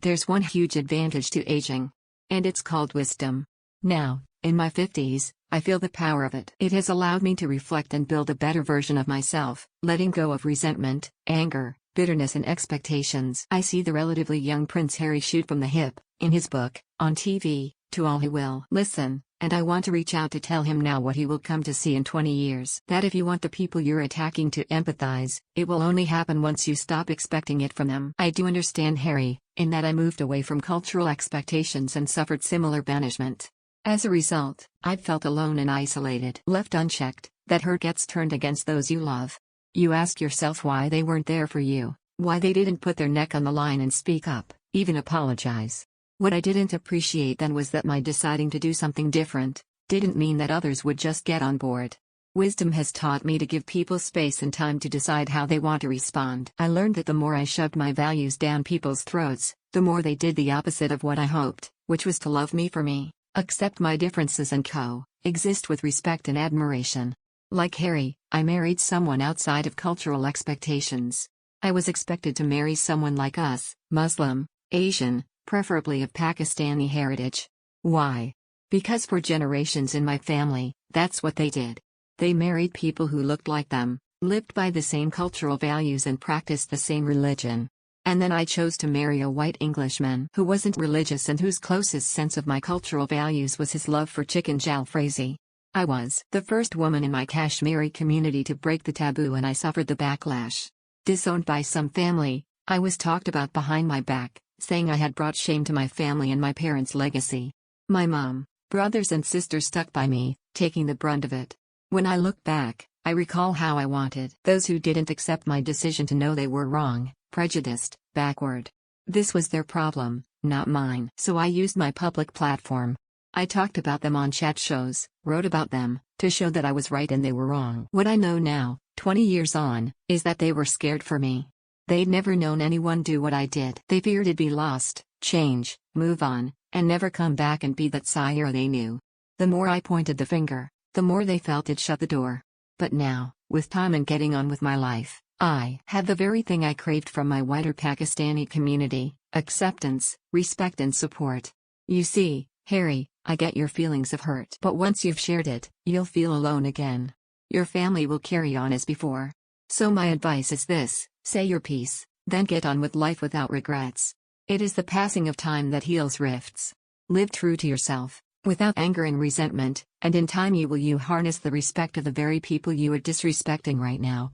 There's one huge advantage to aging. And it's called wisdom. Now, in my 50s, I feel the power of it. It has allowed me to reflect and build a better version of myself, letting go of resentment, anger, bitterness and expectations. I see the relatively young Prince Harry shoot from the hip, in his book, on TV, to all who will listen, and I want to reach out to tell him now what he will come to see in 20 years. That if you want the people you're attacking to empathize, it will only happen once you stop expecting it from them. I do understand Harry, in that I moved away from cultural expectations and suffered similar banishment. As a result, I've felt alone and isolated. Left unchecked, that hurt gets turned against those you love. You ask yourself why they weren't there for you, why they didn't put their neck on the line and speak up, even apologize. What I didn't appreciate then was that my deciding to do something different didn't mean that others would just get on board. Wisdom has taught me to give people space and time to decide how they want to respond. I learned that the more I shoved my values down people's throats, the more they did the opposite of what I hoped, which was to love me for me, accept my differences and exist with respect and admiration. Like Harry, I married someone outside of cultural expectations. I was expected to marry someone like us, Muslim, Asian, preferably of Pakistani heritage. Why? Because for generations in my family, that's what they did. They married people who looked like them, lived by the same cultural values and practiced the same religion. And then I chose to marry a white Englishman who wasn't religious and whose closest sense of my cultural values was his love for chicken jalfrezi. I was the first woman in my Kashmiri community to break the taboo and I suffered the backlash. Disowned by some family, I was talked about behind my back, saying I had brought shame to my family and my parents' legacy. My mom, brothers and sisters stuck by me, taking the brunt of it. When I look back, I recall how I wanted those who didn't accept my decision to know they were wrong, prejudiced, backward. This was their problem, not mine. So I used my public platform. I talked about them on chat shows, wrote about them, to show that I was right and they were wrong. What I know now, 20 years on, is that they were scared for me. They'd never known anyone do what I did. They feared it'd be lost, change, move on, and never come back and be that sire they knew. The more I pointed the finger, the more they felt it shut the door. But now, with time and getting on with my life, I have the very thing I craved from my wider Pakistani community: acceptance, respect and support. You see, Harry, I get your feelings of hurt. But once you've shared it, you'll feel alone again. Your family will carry on as before. So my advice is this: say your piece, then get on with life without regrets. It is the passing of time that heals rifts. Live true to yourself, without anger and resentment, and in time you will harness the respect of the very people you are disrespecting right now.